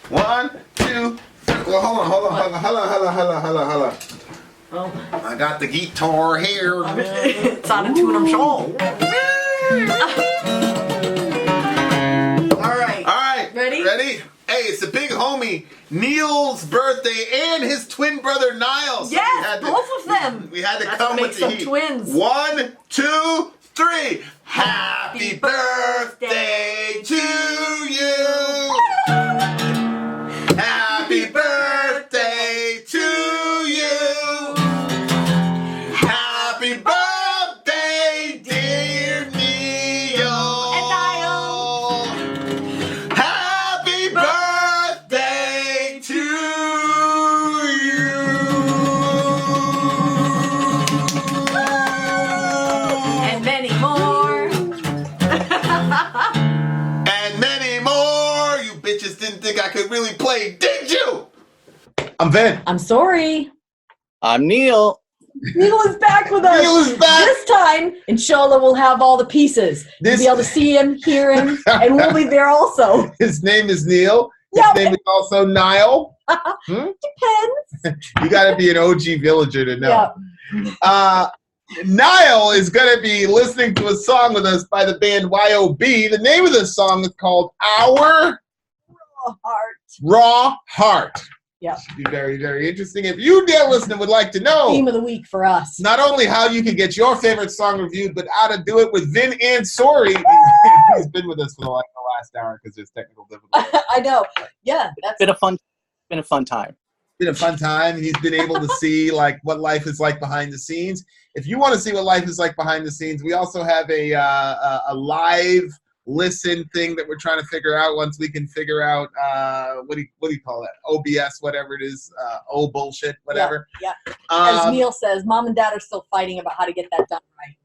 1, 2, 3. Well, hold on. Oh. I got the guitar here. It's on a tune, I'm sure. All right. Ready? Hey, it's the big homie Neil's birthday and his twin brother Niall. So yes, both of them. We had to Let's come make with some the heat. twins. 1, 2, 3. Happy birthday to you. Happy birthday to you. Happy birthday, dear Neil. And Niall. Happy birthday to you. And many more. And many more. You bitches didn't think I could really play, did you? I'm Vin. I'm sorry. I'm Neil. Neil is back with us. Neil is back. This time, inshallah, we'll have all the pieces. You'll be able to see him, hear him, and we'll be there also. His name is Neil. His Yep. name is also Niall. Depends. You got to be an OG villager to know. Yeah. Niall is going to be listening to a song with us by the band YOB. The name of the song is called Our Raw Heart. Yeah. Should be very, very interesting. If you, dear listener, would like to know Theme of the week for us. not only how you can get your favorite song reviewed, but how to do it with Vin and Sori. He's been with us for the last hour because there's technical difficulties. I know. Yeah. That's Been a fun time. Been a fun time. He's been able to see like what life is like behind the scenes. If you want to see what life is like behind the scenes, we also have a live listen thing that we're trying to figure out. Once we can figure out what do you call that? OBS, whatever it is. Bullshit, whatever. Yeah. As Neil says, Mom and Dad are still fighting about how to get that done right.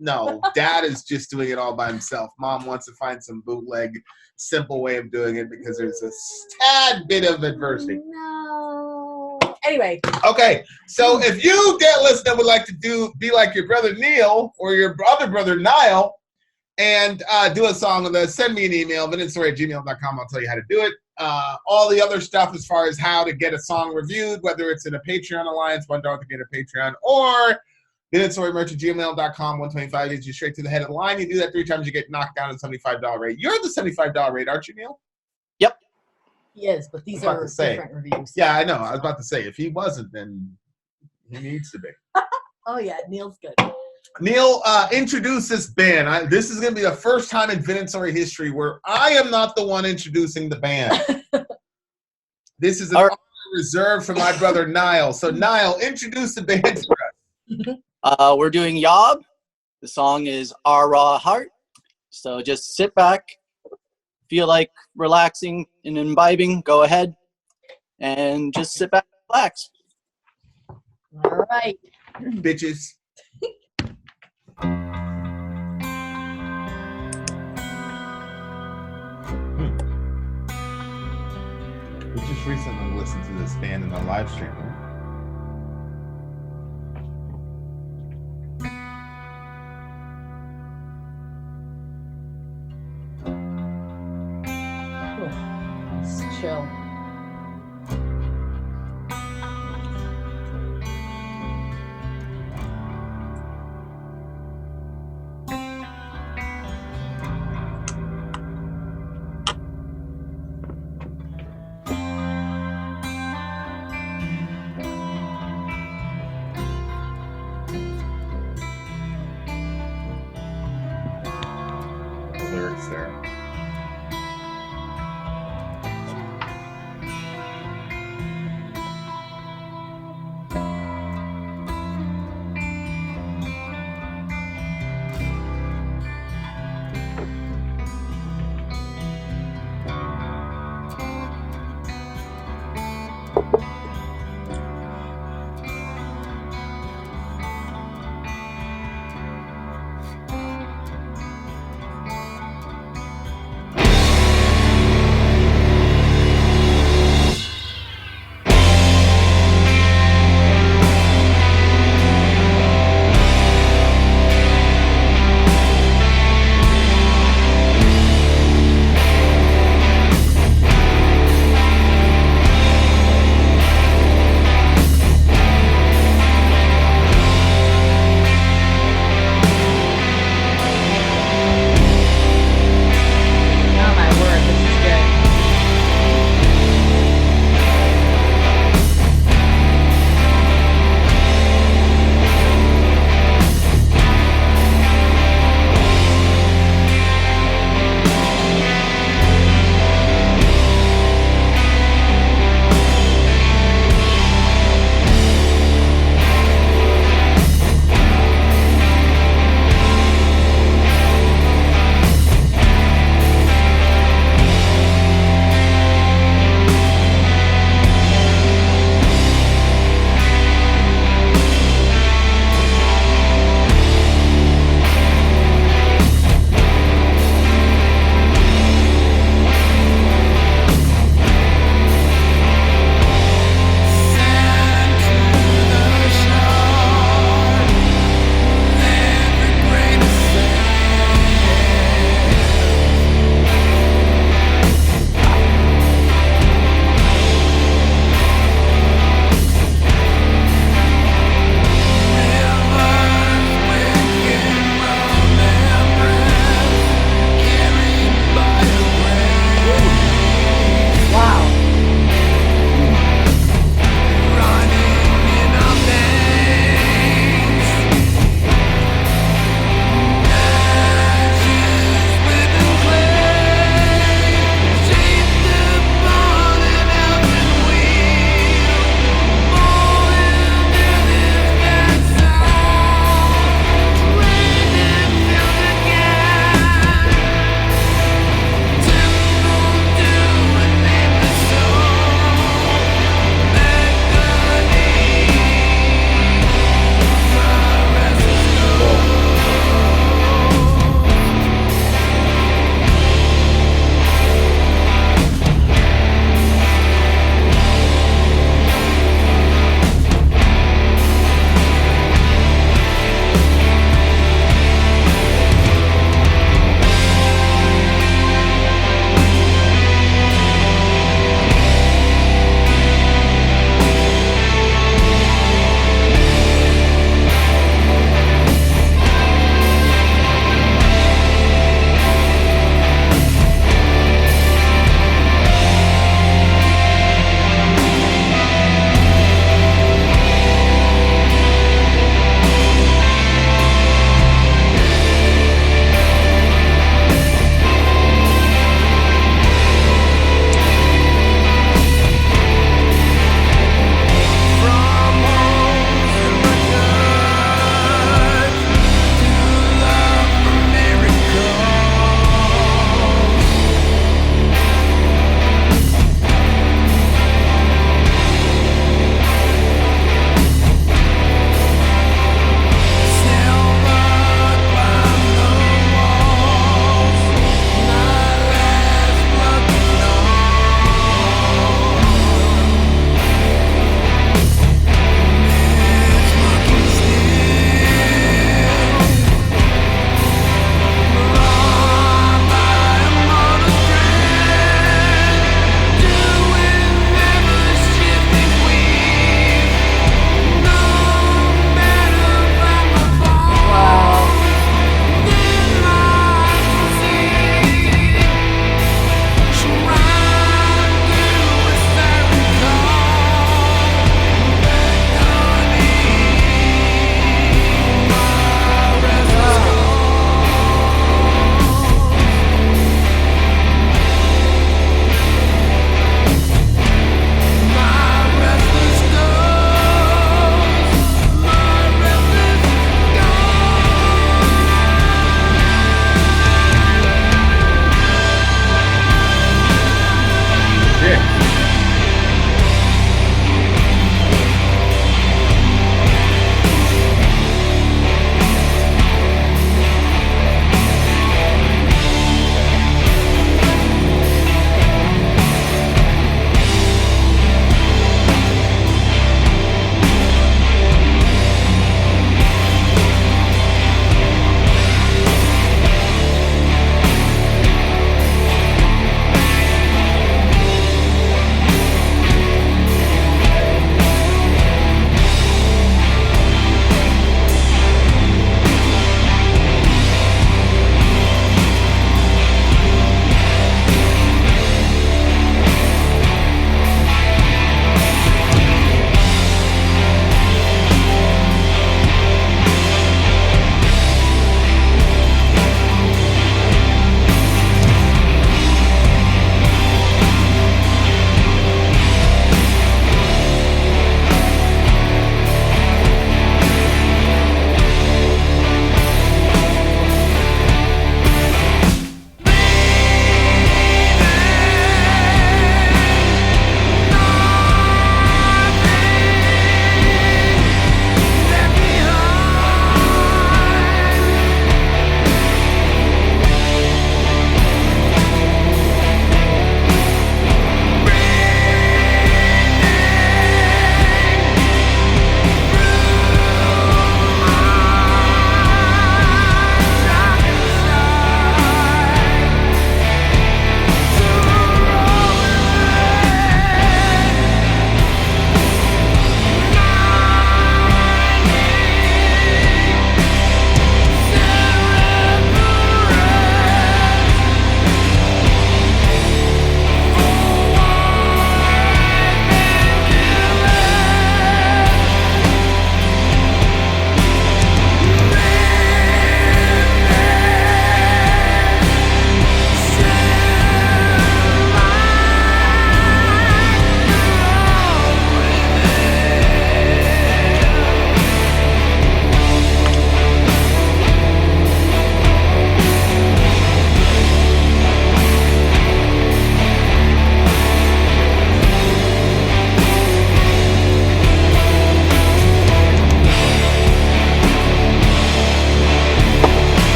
No, Dad is just doing it all by himself. Mom wants to find some bootleg, simple way of doing it because there's a tad bit of adversity. No. Anyway. Okay, so if you, dear listener, would like to be like your brother Neil or your other brother Niall and do a song with us, send me an email, villageschange@gmail.com. I'll tell you how to do it. All the other stuff as far as how to get a song reviewed, whether it's in a Patreon alliance, $1 to get a Patreon, or VillageXchange@gmail.com, 125 gets you straight to the head of the line. You do that 3 times, you get knocked down at $75 rate. You're at the $75 rate, aren't you, Neil? Yep. He is, but these are different reviews. Yeah, I know. I was about to say, if he wasn't, then he needs to be. Oh, yeah. Neil's good. Neil, introduce this band. This is going to be the first time in Vin and Sori history where I am not the one introducing the band. This is an honor reserved for my brother Niall. So, Niall, introduce the band for us. We're doing YOB. The song is Our Raw Heart. So just sit back, feel like relaxing and imbibing, go ahead, and just sit back and relax. All right. Bitches. We just recently listened to this band in the live stream, right? Let's chill. The lyrics there.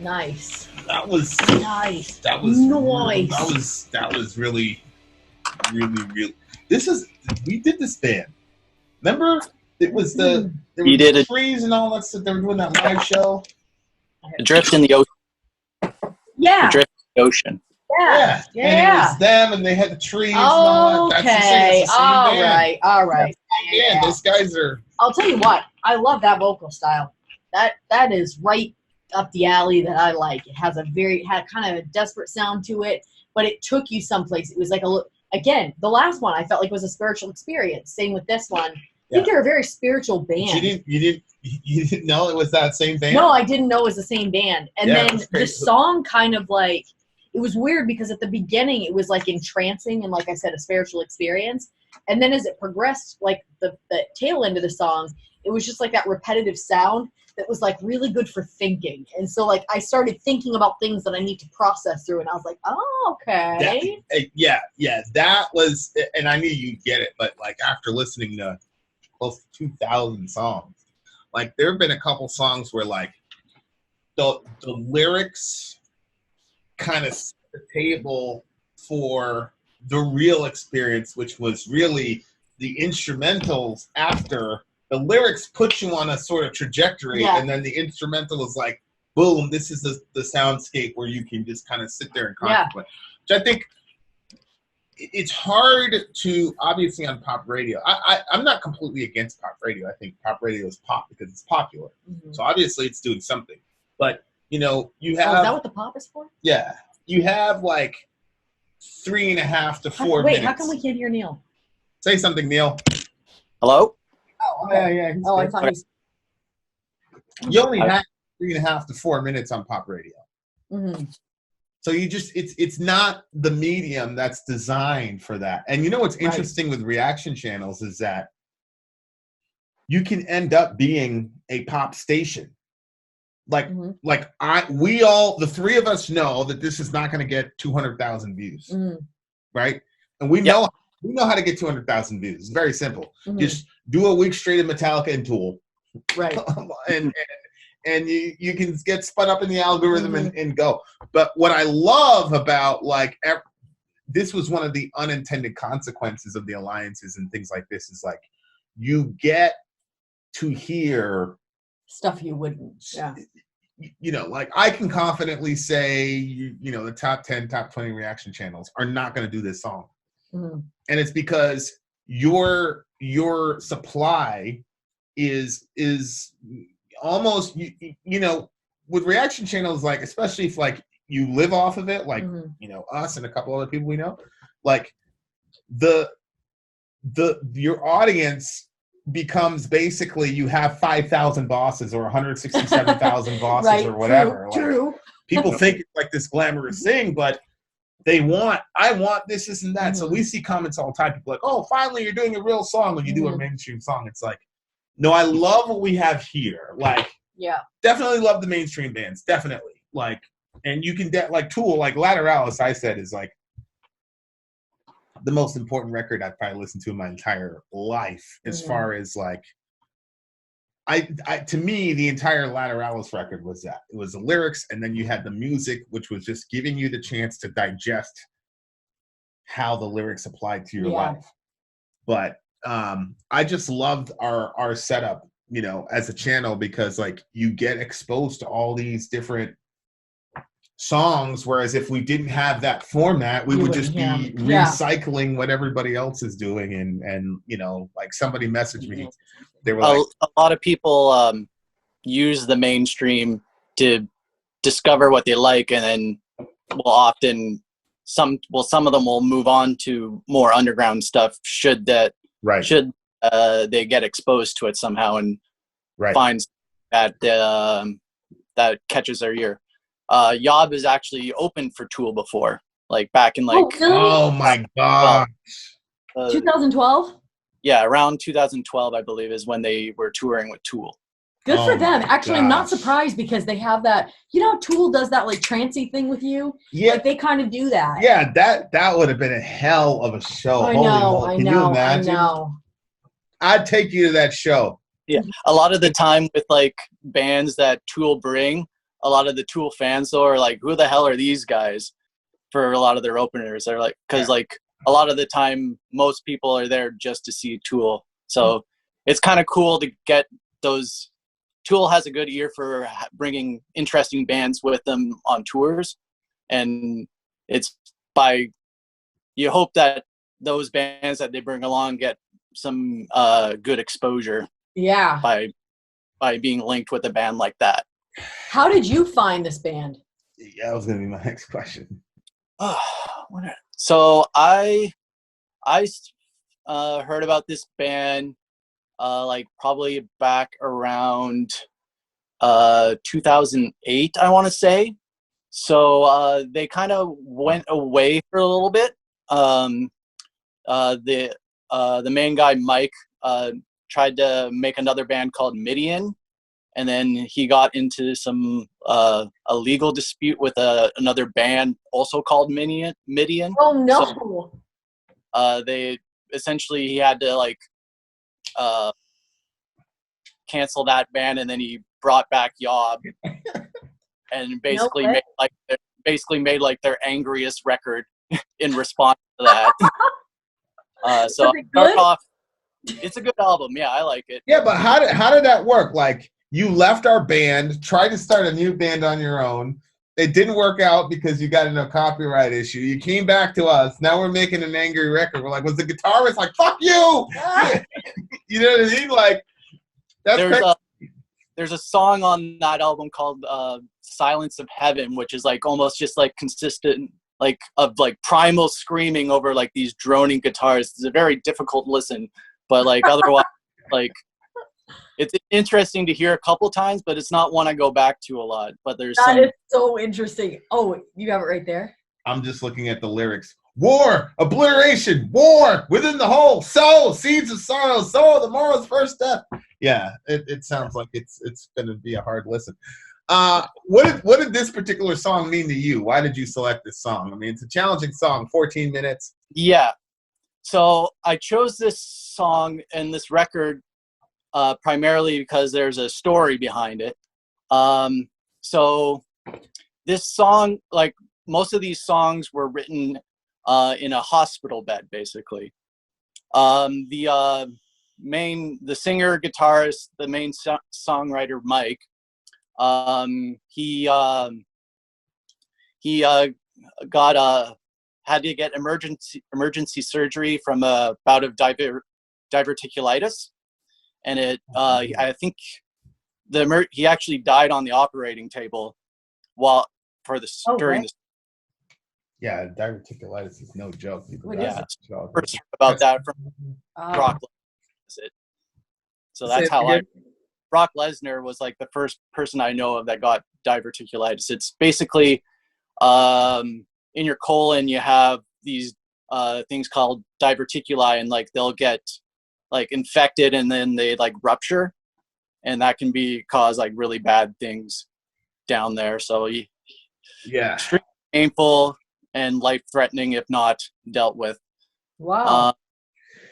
Nice. That was nice. That was nice. That was really, really. We did this band. Remember, it was there was trees and all that stuff. They were doing that live show. Adrift in the ocean. Yeah. Adrift in the ocean. Yeah. And it was them, and they had the trees and all that. Okay. All right. Yeah, those guys are. I'll tell you what. I love that vocal style. That is right up the alley that I like. It has had kind of a desperate sound to it, but it took you someplace. It was like again, the last one I felt like was a spiritual experience. Same with this one. I think they're a very spiritual band. You didn't know it was that same band? No, I didn't know it was the same band. And then the song kind of like, it was weird because at the beginning it was like entrancing and like I said, a spiritual experience. And then as it progressed, like the tail end of the song, it was just like that repetitive sound that was like really good for thinking. And so like I started thinking about things that I need to process through, and I was like, oh, okay. That was, and I knew you'd get it, but like after listening to close to 2,000 songs, like there have been a couple songs where like the lyrics kind of set the table for the real experience, which was really the instrumentals after. The lyrics put you on a sort of trajectory, and then the instrumental is like, boom, this is the soundscape where you can just kind of sit there and contemplate. Which I think it's hard to, obviously on pop radio, I'm not completely against pop radio. I think pop radio is pop because it's popular. Mm-hmm. So obviously it's doing something. But, you know, you have... is that what the pop is for? Yeah. You have like 3.5 to 4 minutes. Wait, how come we can't hear Neil? Say something, Neil. Hello? Oh, yeah. Oh, I thought you only have 3.5 to 4 minutes on pop radio. Mm-hmm. So you just, it's not the medium that's designed for that. And you know what's interesting with reaction channels is that you can end up being a pop station. Like, the three of us know that this is not going to get 200,000 views, right? And we know how to get 200,000 views. It's very simple. Mm-hmm. Just do a week straight of Metallica and Tool, right? and you can get spun up in the algorithm and go. But what I love about this was one of the unintended consequences of the alliances and things like this is like you get to hear stuff you wouldn't. Yeah. You know, like I can confidently say, you know, the top 10, top 20 reaction channels are not going to do this song. Mm-hmm. And it's because your supply is almost, you know, with reaction channels, like, especially if like you live off of it, like, you know, us and a couple other people we know, like your audience becomes basically you have 5,000 bosses or 167,000 bosses or whatever. True. People think it's like this glamorous thing, but I want this and that. So we see comments all the time. People are like, oh, finally you're doing a real song when you do a mainstream song. It's like, no, I love what we have here. Like, definitely love the mainstream bands. Definitely. Like, and you can like Tool, like Lateralis, I said, is like the most important record I've probably listened to in my entire life, as far as like, to me, the entire Lateralis record was that. It was the lyrics, and then you had the music, which was just giving you the chance to digest how the lyrics applied to your life. But I just loved our setup, you know, as a channel, because like you get exposed to all these different songs, whereas if we didn't have that format, we would just be recycling what everybody else is doing. And you know, like somebody messaged me, they were like, a lot of people use the mainstream to discover what they like, and then will often some of them will move on to more underground stuff should they get exposed to it somehow and find that that catches their ear. YOB is actually opened for Tool before, like back in like oh my god, 2012. Yeah, around 2012, I believe, is when they were touring with Tool. Good for them. Actually, I'm not surprised because they have that. You know, Tool does that like trancey thing with you. Yeah, like they kind of do that. Yeah, that would have been a hell of a show. I know. Can you imagine? I know. I'd take you to that show. Yeah, a lot of the time with like bands that Tool bring, a lot of the Tool fans though are like, who the hell are these guys for a lot of their openers? They're like, because like a lot of the time most people are there just to see Tool, so it's kind of cool to get those. Tool has a good ear for bringing interesting bands with them on tours, and it's you hope that those bands that they bring along get some good exposure by being linked with a band like that. How did you find this band? Yeah, that was gonna be my next question. So I heard about this band like probably back around 2008, I want to say. So they kind of went away for a little bit. The main guy, Mike, tried to make another band called Midian, and then he got into some a legal dispute with another band also called Midian. Oh no! So, they essentially, he had to like cancel that band, and then he brought back YOB, and basically made like their angriest record in response to that. So start off, it's a good album. Yeah, I like it. Yeah, but how did that work? Like, you left our band, tried to start a new band on your own. It didn't work out because you got into a copyright issue. You came back to us. Now we're making an angry record. We're like, was the guitarist like, fuck you? You know what I mean? Like, that's crazy. There's a song on that album called Silence of Heaven, which is like almost just like consistent like of like primal screaming over like these droning guitars. It's a very difficult listen, but like otherwise like it's interesting to hear a couple times, but it's not one I go back to a lot. But there's that is so interesting. Oh, you have it right there. I'm just looking at the lyrics. War, obliteration, war within the whole soul, seeds of sorrow, soul, the morrow's first step. Yeah, it sounds like it's going to be a hard listen. What did this particular song mean to you? Why did you select this song? I mean, it's a challenging song, 14 minutes. Yeah. So I chose this song and this record primarily because there's a story behind it. So this song, like most of these songs were written in a hospital bed, basically. The singer, guitarist, the main songwriter, Mike, he had to get emergency surgery from a bout of diverticulitis, and I think he actually died on the operating table during this. Yeah, diverticulitis is no joke. First heard about that from Brock Lesnar. So that's how Brock Lesnar was like the first person I know of that got diverticulitis. It's basically in your colon you have these things called diverticuli, and like they'll get like infected and then they like rupture, and that can cause like really bad things down there. So yeah, extremely painful and life-threatening if not dealt with. Wow.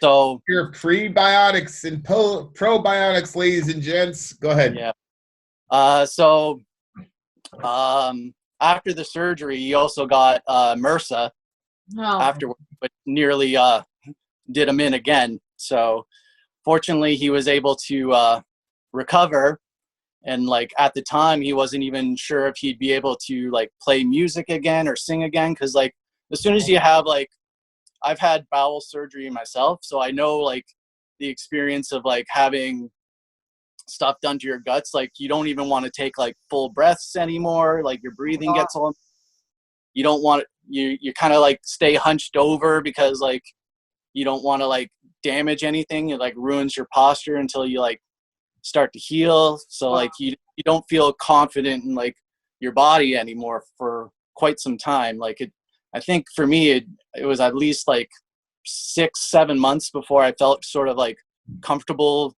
So your prebiotics and probiotics, ladies and gents. Go ahead. Yeah. So after the surgery, he also got MRSA afterwards, but nearly did him in again. So fortunately, he was able to recover. And like at the time, he wasn't even sure if he'd be able to like play music again or sing again. Cause like as soon as you have like, I've had bowel surgery myself, so I know like the experience of like having stuff done to your guts. Like you don't even want to take like full breaths anymore. Like your breathing gets all, you don't want you kind of like stay hunched over because like you don't want to like damage anything. It like ruins your posture until you like start to heal. So like you don't feel confident in like your body anymore for quite some time. Like I think for me it was at least like 6-7 months before I felt sort of like comfortable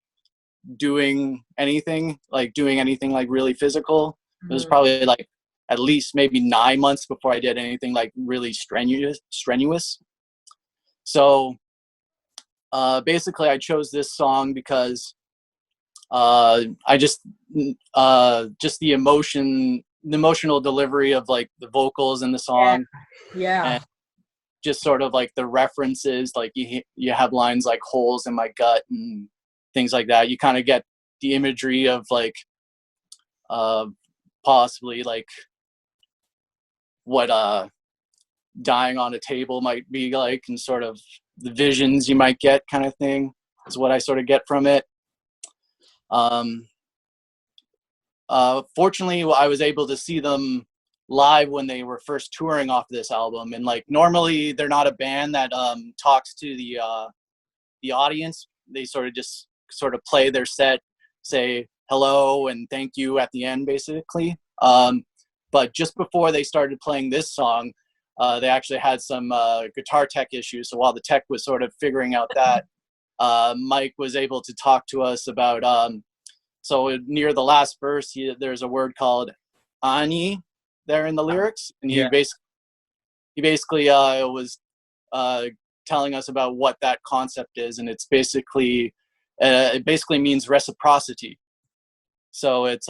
doing anything like really physical. It was probably like at least maybe 9 months before I did anything like really strenuous. So basically I chose this song because I just the emotion the emotional delivery of like the vocals in the song. Yeah. And just sort of like the references, like you have lines like holes in my gut and things like that. You kind of get the imagery of like possibly like what dying on a table might be like, and sort of the visions you might get, kind of thing, is what I sort of get from it. Fortunately, I was able to see them live when they were first touring off this album, and like normally they're not a band that talks to the audience. They sort of play their set, say hello and thank you at the end, basically. But just before they started playing this song, they actually had some guitar tech issues. So while the tech was sort of figuring out that, Mike was able to talk to us about, so near the last verse, there's a word called ani there in the lyrics. And he basically was telling us about what that concept is. And it's basically, it basically means reciprocity. So it's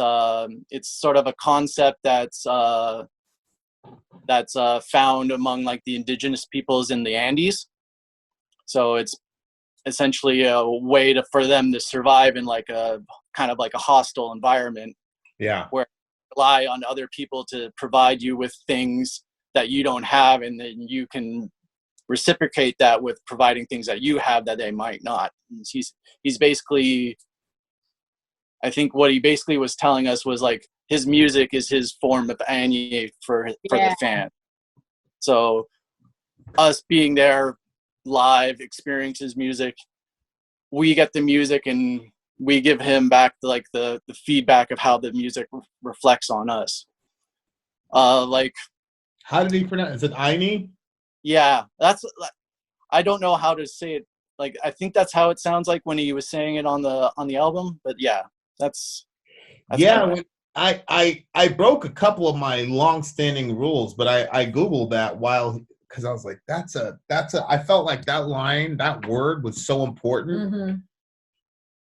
sort of a concept that's found among like the indigenous peoples in the Andes. So it's essentially a way for them to survive in like a kind of like a hostile environment. Yeah. Where you rely on other people to provide you with things that you don't have, and then you can reciprocate that with providing things that you have that they might not. And he's basically, I think what he basically was telling us was like his music is his form of anye for the fan. So us being there live, experience his music, we get the music and we give him back the feedback of how the music reflects on us. Like, how did he pronounce? Is it Aini? Yeah, I don't know how to say it. Like, I think that's how it sounds like when he was saying it on the album. But yeah, that's yeah. I broke a couple of my long-standing rules, but I googled that because I was like, I felt like that word was so important. Mm-hmm.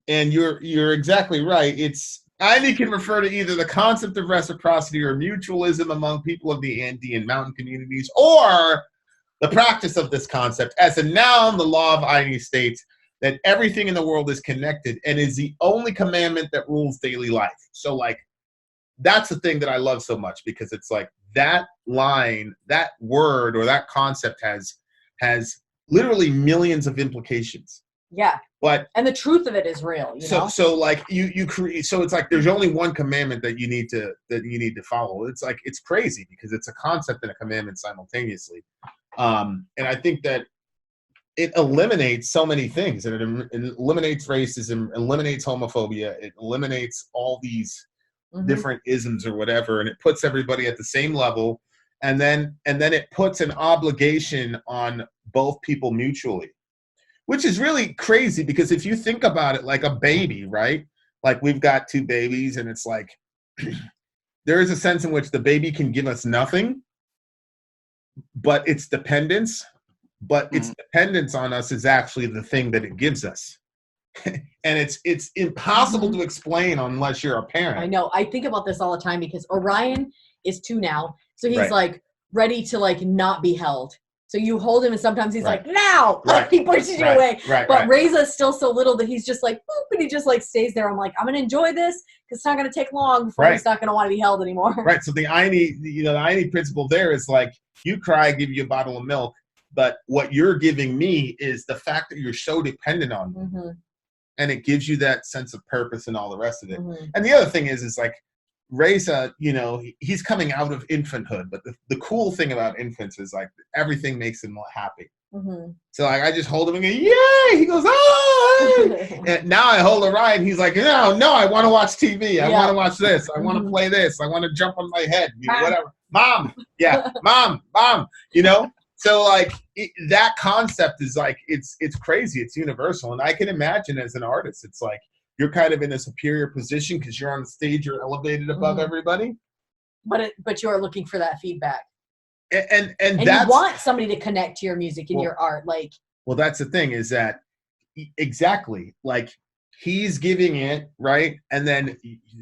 And you're exactly right. Aini can refer to either the concept of reciprocity or mutualism among people of the Andean mountain communities, or the practice of this concept. As a noun, the law of Aini states that everything in the world is connected and is the only commandment that rules daily life. So like, that's the thing that I love so much, because it's like that line, that word, or that concept has literally millions of implications. Yeah. And the truth of it is real, you know? So like you create, so it's like there's only one commandment that you need to follow. It's like, it's crazy because it's a concept and a commandment simultaneously. And I think that it eliminates so many things, and it eliminates racism, eliminates homophobia, it eliminates all these different isms or whatever, and it puts everybody at the same level, and then it puts an obligation on both people mutually, which is really crazy, because if you think about it like a baby, right? Like, we've got two babies, and it's like there is a sense in which the baby can give us nothing, but its dependence on us is actually the thing that it gives us. And it's impossible to explain unless you're a parent. I know. I think about this all the time, because Orion is 2 now. So he's like ready to like not be held. So you hold him, and sometimes he's like, now! Like, he pushes you away. But Reza's still so little that he's just like, boop, and he just like stays there. I'm like, I'm going to enjoy this, because it's not going to take long before he's not going to want to be held anymore. Right. So the Aini principle there is like, you cry, I give you a bottle of milk, but what you're giving me is the fact that you're so dependent on me. Mm-hmm. And it gives you that sense of purpose and all the rest of it. Mm-hmm. And the other thing is like, Reza, he's coming out of infanthood, but the cool thing about infants is like everything makes him happy. Mm-hmm. So like, I just hold him and go, yay! He goes, oh! And now I hold Orion. He's like, no, I want to watch TV. I want to watch this. I want to play this. I want to jump on my head. Whatever. Mom. Yeah. Mom. So like that concept is like, it's crazy. It's universal. And I can imagine as an artist, it's like, you're kind of in a superior position because you're on the stage, you're elevated above everybody. But you're looking for that feedback. And you want somebody to connect to your music and your art. Like, well, that's the thing, is that exactly, like, he's giving it, right? And then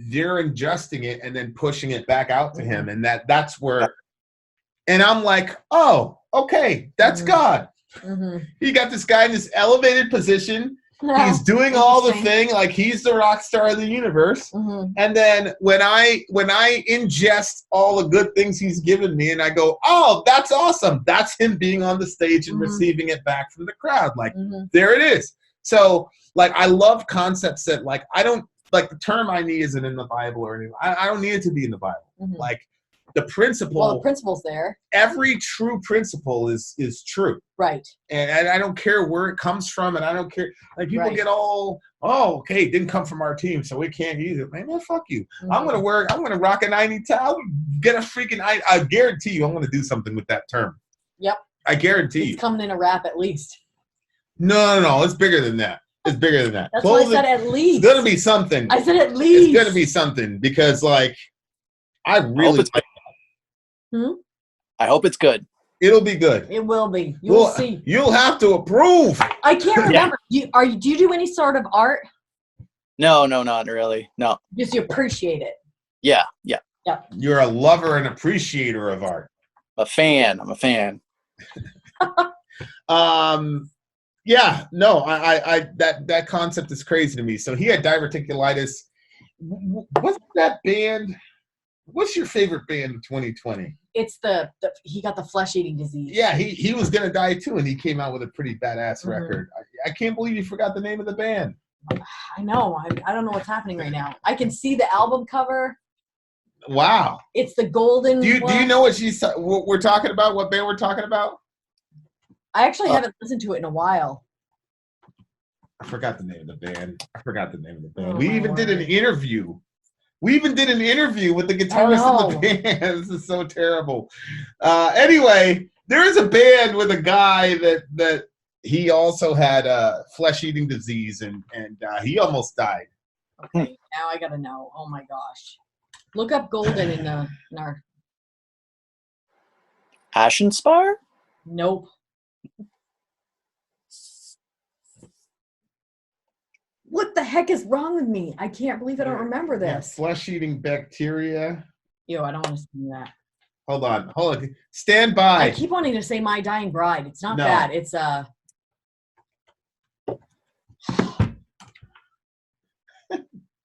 they're ingesting it and then pushing it back out to him. And that's where, and I'm like, oh, okay, that's God. He got this guy in this elevated position. He's doing all the thing, like he's the rock star of the universe. And then when I ingest all the good things he's given me and I go, oh, that's awesome. That's him being on the stage and receiving it back from the crowd. Like, there it is. So, like, I love concepts that, like, I don't, like, the term I need isn't in the Bible or anything. I don't need it to be in the Bible. Like, the principle. Well, the principle's there. Every true principle is true. Right. And I don't care where it comes from, and I don't care. Like, people get all, oh, okay, it didn't come from our team, so we can't use it. Man, fuck you. I'm gonna rock a 90 towel, get a freaking, I guarantee you I'm gonna do something with that term. Yep. I guarantee you. It's coming in a rap at least. No, it's bigger than that. It's bigger than that. That's why I said at least. It's gonna be something. I said at least. It's gonna be something because, like, I really like that. I hope it's good. It'll be good. It will be. You'll see. You'll have to approve. I can't remember. Do you do any sort of art? No, not really. No. Just you appreciate it. Yeah. You're a lover and appreciator of art. I'm a fan. Yeah, no, I that concept is crazy to me. So he had diverticulitis. What's that band? What's your favorite band of 2020? It's he got the flesh-eating disease. Yeah, he was gonna die too, and he came out with a pretty badass record. I can't believe you forgot the name of the band. I know. I don't know what's happening right now. I can see the album cover. Wow. It's the golden. Do you know what we're talking about? What band we're talking about? I actually haven't listened to it in a while. I forgot the name of the band. We even did an interview. with the guitarist in the band. This is so terrible. Anyway, there is a band with a guy that he also had flesh-eating disease, and he almost died. Okay, now I gotta know. Oh my gosh. Look up Golden in our... Ashenspire? Nope. What the heck is wrong with me? I can't believe I don't remember this. Yeah, flesh-eating bacteria. Yo, I don't want to see that. Hold on. Stand by. I keep wanting to say My Dying Bride. It's not that. It's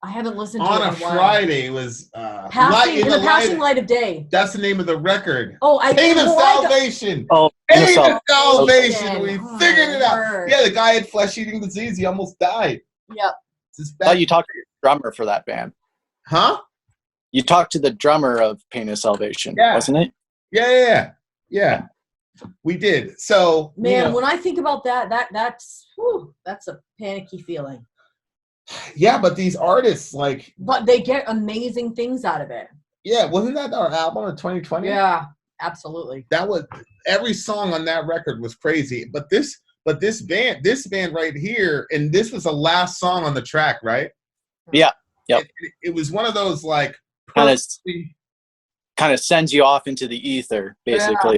I haven't listened to it in a while. On a Friday was Passing Light of Day. That's the name of the record. Oh, Pain of Salvation. Pain of Salvation. We figured it out. Yeah, the guy had flesh-eating disease. He almost died. Yep. Oh, you talked to the drummer for that band. Huh? You talked to the drummer of Pain of Salvation, wasn't it? Yeah. We did. So, man, when I think about that's a panicky feeling. Yeah, but these artists, like... But they get amazing things out of it. Yeah, wasn't that our album of 2020? Yeah, absolutely. That was... Every song on that record was crazy. But this band right here, and this was the last song on the track, right? Yeah. Yep. It was one of those, like... Kind of sends you off into the ether, basically.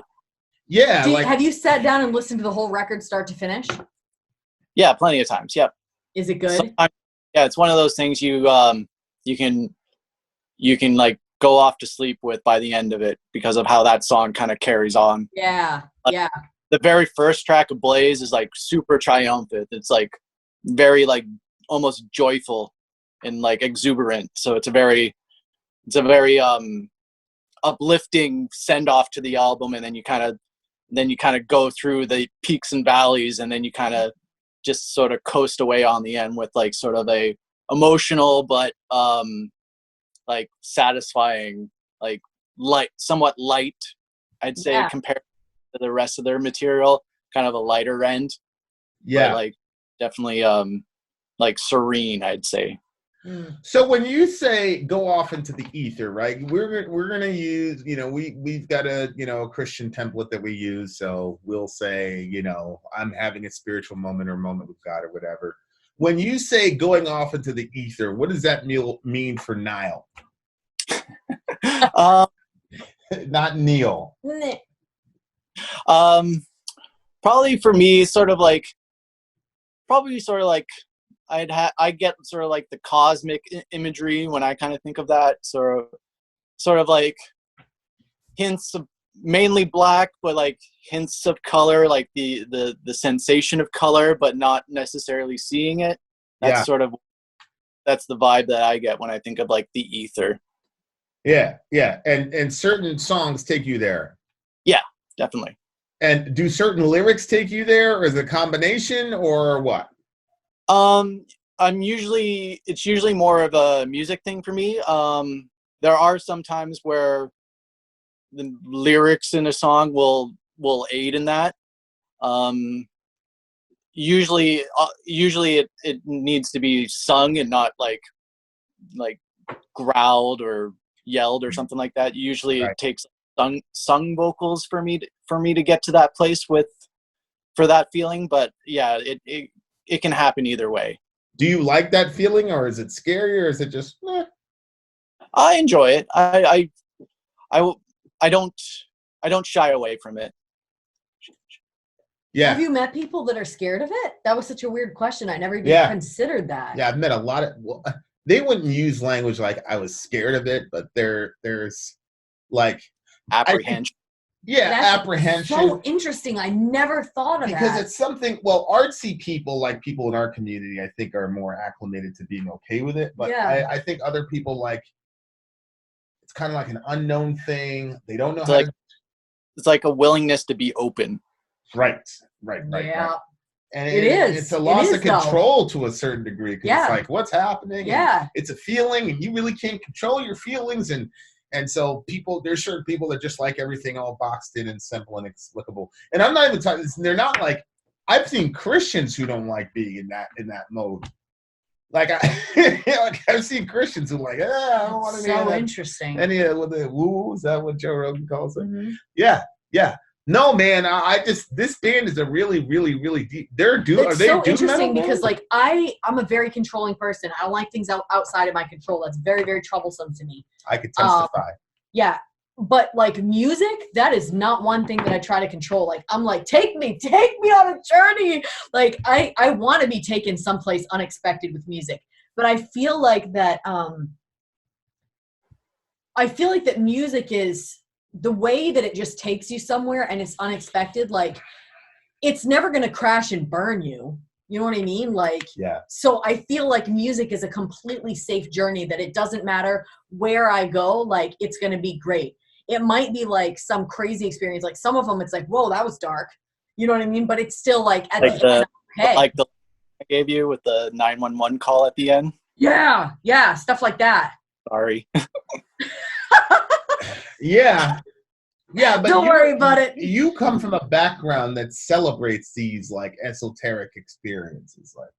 Yeah. Have you sat down and listened to the whole record start to finish? Yeah, plenty of times. Yep. Is it good? Yeah, it's one of those things you can like go off to sleep with by the end of it because of how that song kind of carries on. Yeah, yeah. The very first track of Blaze is like super triumphant. It's like very like almost joyful and like exuberant. So it's a very uplifting send off to the album, and then you kind of go through the peaks and valleys, and then you kind of just sort of coast away on the end with like sort of a emotional but like satisfying, like somewhat light, I'd say, compared to the rest of their material, kind of a lighter end. Yeah, but like definitely like serene, I'd say. So when you say go off into the ether, right? We're gonna use, we've got a Christian template that we use. So we'll say, I'm having a spiritual moment or moment with God or whatever. When you say going off into the ether, what does that mean for Niall? Not Neil. Probably for me, sort of like I get sort of like the cosmic imagery when I kind of think of that, sort of like hints of mainly black, but like hints of color, like the sensation of color, but not necessarily seeing it. That's that's the vibe that I get when I think of like the ether. Yeah, and certain songs take you there. Yeah, definitely. And do certain lyrics take you there, or is it a combination, or what? It's usually more of a music thing for me. There are some times where the lyrics in a song will aid in that. Usually it needs to be sung and not like growled or yelled or something like that. Usually it takes sung vocals for me to get to that place for that feeling. But yeah, it can happen either way. Do you like that feeling, or is it scary, or is it just I enjoy it. I don't shy away from it. Yeah. Have you met people that are scared of it? That was such a weird question. I never even considered that. Yeah, I've met a lot of. Well, they wouldn't use language like I was scared of it, but there's like apprehension. That's apprehension. So interesting. I never thought of that. Because it's something. Well, artsy people, like people in our community, I think are more acclimated to being okay with it. But I think other people like it's kind of like an unknown thing. They don't know how. It's like a willingness to be open. Right. Yeah. Right. And it's a loss of control to a certain degree, because it's like, what's happening? Yeah. And it's a feeling, and you really can't control your feelings. And so there's certain people that just like everything all boxed in and simple and explicable. And I'm not even talking, they're not like, I've seen Christians who don't like being in that mode. Like I've seen Christians who are like, I don't want to be so interesting. Any of the woo, is that what Joe Rogan calls it? Mm-hmm. Yeah. No, man, this band is a really, really, really deep. It's so interesting because like I'm a very controlling person. I don't like things outside of my control. That's very, very troublesome to me. I could testify. Yeah, but like music, that is not one thing that I try to control. Like I'm like, take me on a journey. Like I want to be taken someplace unexpected with music, but I feel like that. I feel like that music is. The way that it just takes you somewhere and it's unexpected, like it's never going to crash and burn you. You know what I mean? Like, yeah. So I feel like music is a completely safe journey, that it doesn't matter where I go, like it's going to be great. It might be like some crazy experience. Like some of them, it's like, whoa, that was dark. You know what I mean? But it's still like at the end, hey. Like the I gave you with the 911 call at the end. Yeah. Stuff like that. Sorry. Yeah, but don't worry about it. You come from a background that celebrates these like esoteric experiences. Like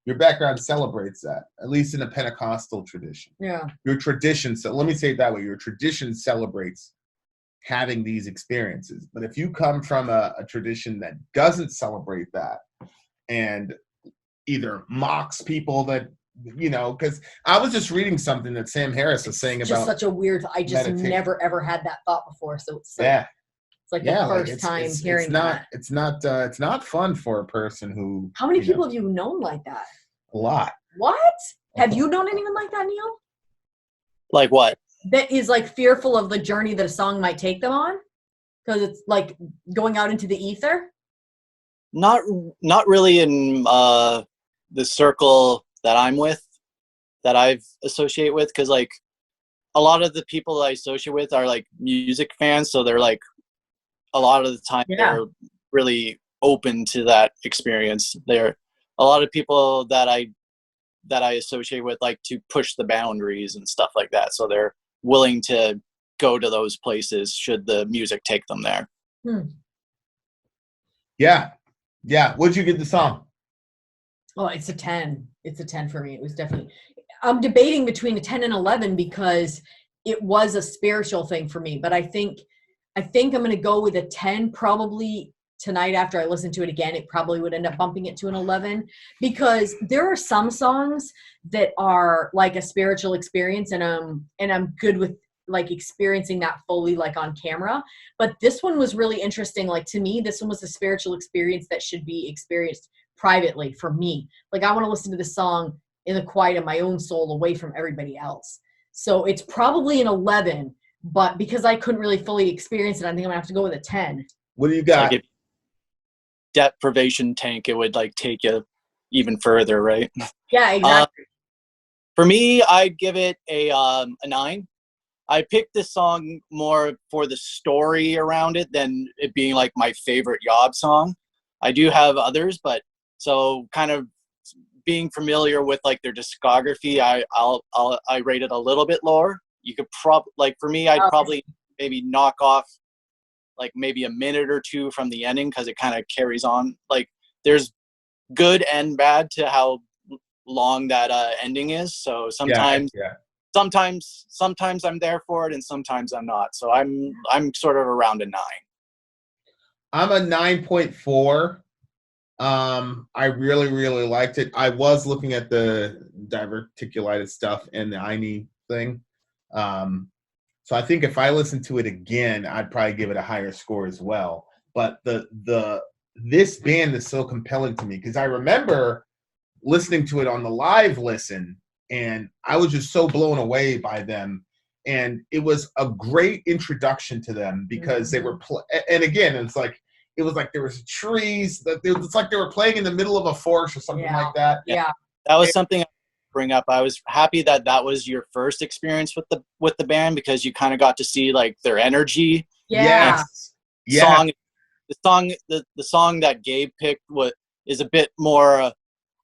your background celebrates that, at least in a Pentecostal tradition. Yeah. Your tradition. So let me say it that way. Your tradition celebrates having these experiences. But if you come from a tradition that doesn't celebrate that and either mocks people that. You know, because I was just reading something that Sam Harris was saying about just such a weird. I just never ever had that thought before. So it's like, it's like the first time hearing that. It's not fun for a person who. How many people have you known like that? A lot. What? Have you known anyone like that, Neil? Like what? That is like fearful of the journey that a song might take them on, because it's like going out into the ether. Not really in the circle that I'm with, that I've associate with, because like a lot of the people I associate with are like music fans, so they're like a lot of the time they're really open to that experience. There a lot of people that I associate with like to push the boundaries and stuff like that, so they're willing to go to those places should the music take them there. Yeah. What'd you give the song? Oh, it's a 10. It's a 10 for me. It was definitely. I'm debating between a 10 and 11 because it was a spiritual thing for me. But I think I'm going to go with a 10 probably tonight after I listen to it again. It probably would end up bumping it to an 11 because there are some songs that are like a spiritual experience and I'm good with like experiencing that fully like on camera. But this one was really interesting. Like to me, this one was a spiritual experience that should be experienced privately for me. Like, I want to listen to this song in the quiet of my own soul, away from everybody else. So it's probably an 11, but because I couldn't really fully experience it, I think I'm gonna have to go with a 10. What do you got? Like, if deprivation tank, it would like take you even further, right? Yeah, exactly. For me, I'd give it a 9. I picked this song more for the story around it than it being like my favorite YOB song. I do have others, but so kind of being familiar with like their discography, I rate it a little bit lower. You could like for me, I'd probably maybe knock off like maybe a minute or two from the ending, because it kind of carries on. Like, there's good and bad to how long that ending is. So sometimes sometimes I'm there for it and sometimes I'm not. So I'm sort of around a 9. I'm a 9.4. I really liked it. I was looking at the diverticulitis stuff and the INI thing. So I think if I listened to it again, I'd probably give it a higher score as well. But this band is so compelling to me, because I remember listening to it on the live listen, and I was just so blown away by them. And it was a great introduction to them, because they were and again, it was like there was trees, it's like they were playing in the middle of a forest or something like that. Yeah, that was something I bring up. I was happy that was your first experience with the band, because you kind of got to see like their energy. Yes. The song that Gabe picked is a bit more,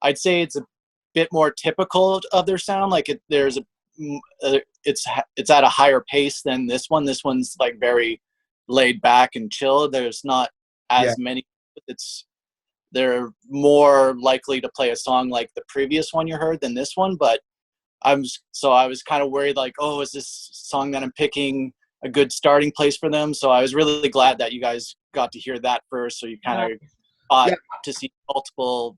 I'd say it's a bit more typical of their sound. Like it's at a higher pace than this one. This one's like very laid back and chill. There's not as many. They're more likely to play a song like the previous one you heard than this one. But I was kind of worried, like, oh, is this song that I'm picking a good starting place for them? So I was really glad that you guys got to hear that first, so you kind of got to see multiple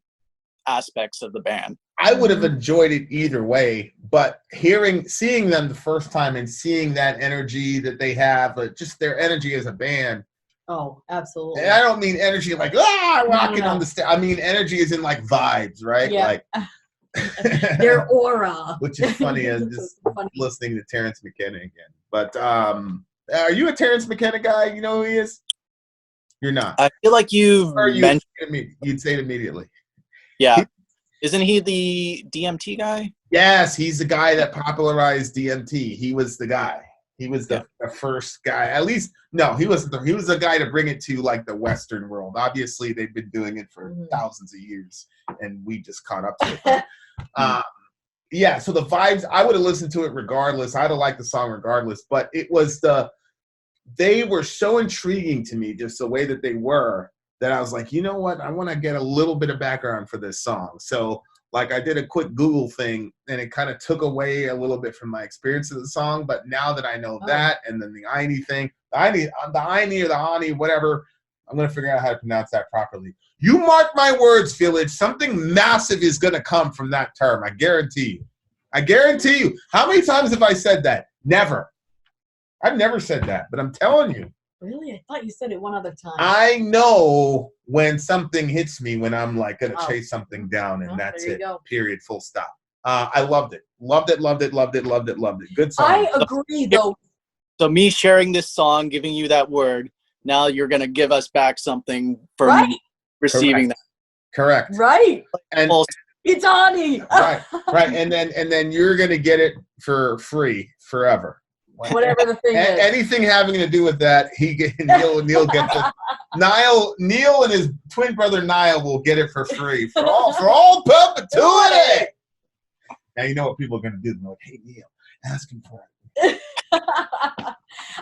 aspects of the band. I would have enjoyed it either way, but seeing them the first time and seeing that energy that they have, but just their energy as a band. Oh, absolutely. And I don't mean energy like rocking on the stage. I mean energy is in like vibes, right? Yeah. Like their aura. Which is funny, as just listening to Terrence McKenna again. But are you a Terrence McKenna guy? You know who he is? You're not. I feel like you'd say it immediately. Yeah. Isn't he the DMT guy? Yes, he's the guy that popularized DMT. He was the guy. He was the first guy. At least, no, he wasn't. He was the guy to bring it to like the Western world. Obviously, they've been doing it for thousands of years, and we just caught up to it. Yeah, so the vibes, I would have listened to it regardless. I'd have liked the song regardless, but it was they were so intriguing to me, just the way that they were, that I was like, you know what? I want to get a little bit of background for this song. So like I did a quick Google thing, and it kind of took away a little bit from my experience of the song. But now that I know that, and then the INI thing, the INI or the Ani, whatever, I'm going to figure out how to pronounce that properly. You mark my words, Village. Something massive is going to come from that term. I guarantee you. I guarantee you. How many times have I said that? Never. I've never said that, but I'm telling you. Really? I thought you said it one other time. I know when something hits me, when I'm like going to chase something down, and that's it. Period. Full stop. I loved it. Loved it. Good song. I agree, though. So me sharing this song, giving you that word, now you're going to give us back something for receiving that. Correct. Right. And it's Ani. right. And then you're going to get it for free forever. Whatever the thing is. Anything having to do with that, Neil gets it. Neil and his twin brother Niall will get it for free for all perpetuity. Now you know what people are going to do. They're like, hey, Neil, ask him for it.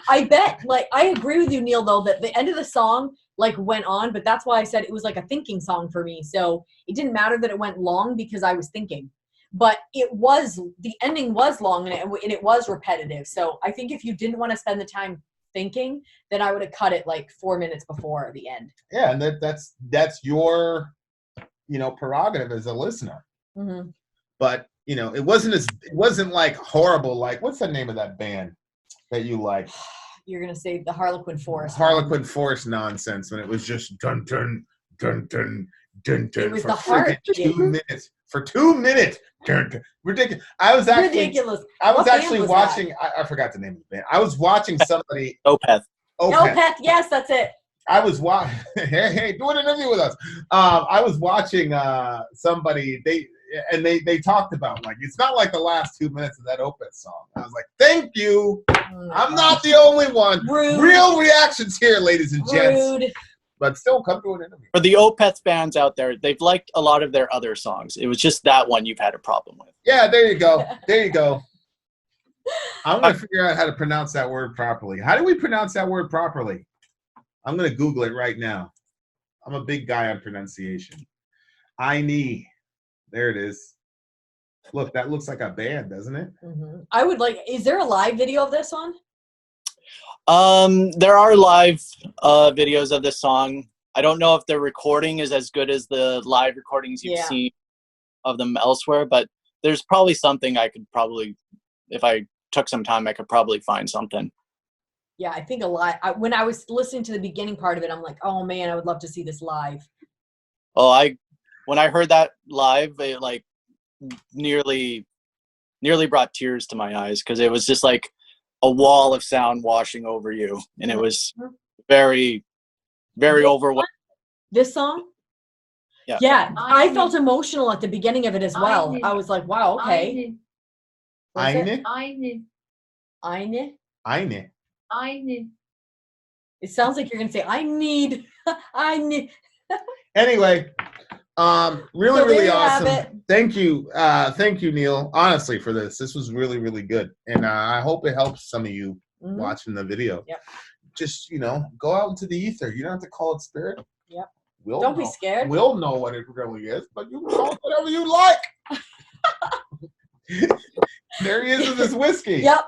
I bet, like, I agree with you, Neil, though, that the end of the song, like, went on, but that's why I said it was like a thinking song for me. So it didn't matter that it went long, because I was thinking. But the ending was long, and it was repetitive. So I think if you didn't want to spend the time thinking, then I would have cut it like 4 minutes before the end. Yeah, and that's your, prerogative as a listener. Mm-hmm. But it wasn't like horrible. Like, what's the name of that band that you like? You're gonna say the Harlequin Forest. Harlequin Forest nonsense, when it was just dun dun dun dun Dun, dun, It was for the heart. freaking 2 minutes. For 2 minutes. Dun, dun. Ridiculous. I was Ridiculous. actually was watching. I forgot the name of the band. I was watching somebody. Opeth. Opeth. Yes, that's it. I was watching. Hey, do an interview with us. I was watching somebody. They talked about, like, it's not like the last 2 minutes of that Opeth song. I was like, thank you. I'm not the only one. Rude. Real reactions here, ladies and gents. Rude. But still, come to an interview. For the Opeth fans out there, they've liked a lot of their other songs. It was just that one you've had a problem with. Yeah, there you go. There you go. I'm going to figure out how to pronounce that word properly. How do we pronounce that word properly? I'm going to Google it right now. I'm a big guy on pronunciation. I-knee. There it is. Look, that looks like a band, doesn't it? Mm-hmm. I would like, is there a live video of this one? There are live videos of this song. I don't know if the recording is as good as the live recordings you've seen of them elsewhere, but there's probably something I could probably, if I took some time, I could probably find something. Yeah, I think a lot. When I was listening to the beginning part of it, I'm like, oh man, I would love to see this live. Oh, when I heard that live, it like nearly brought tears to my eyes, because it was just like a wall of sound washing over you, and it was very, very overwhelming. This song? Yeah. Yeah, I felt emotional at the beginning of it as well. I was like, wow, okay. Eine? It sounds like you're going to say, I need. Anyway, really, So there really you have awesome. it. Thank you, Neil, honestly, for this. This was really, really good. And I hope it helps some of you watching the video. Yep. Just, go out into the ether. You don't have to call it spirit. Yep. Don't be scared. We'll know what it really is, but you can call it whatever you like. There he is with his whiskey. Yep.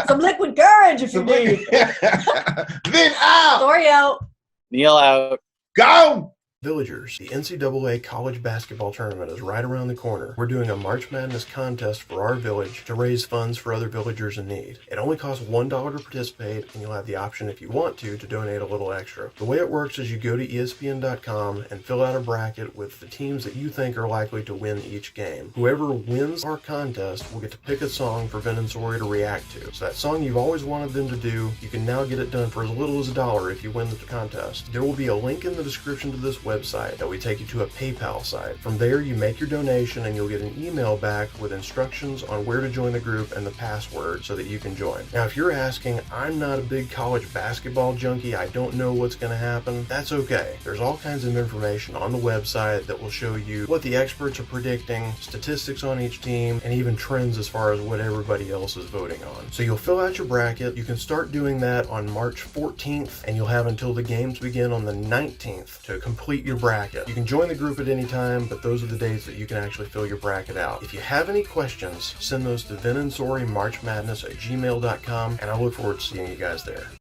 Some liquid courage if you need. Vin out. Sori out. Neil out. Go. Villagers, the NCAA college basketball tournament is right around the corner. We're doing a March Madness contest for our village to raise funds for other villagers in need. It only costs $1 to participate, and you'll have the option, if you want to donate a little extra. The way it works is you go to ESPN.com and fill out a bracket with the teams that you think are likely to win each game. Whoever wins our contest will get to pick a song for Vin and Sori to react to. So that song you've always wanted them to do, you can now get it done for as little as $1 if you win the contest. There will be a link in the description to this website that will take you to a PayPal site. From there, you make your donation and you'll get an email back with instructions on where to join the group and the password so that you can join. Now, if you're asking, I'm not a big college basketball junkie, I don't know what's going to happen, that's okay. There's all kinds of information on the website that will show you what the experts are predicting, statistics on each team, and even trends as far as what everybody else is voting on. So you'll fill out your bracket. You can start doing that on March 14th, and you'll have until the games begin on the 19th to complete your bracket. You can join the group at any time, but those are the dates that you can actually fill your bracket out. If you have any questions, send those to vinandsorimarchmadness@gmail.com, and I look forward to seeing you guys there.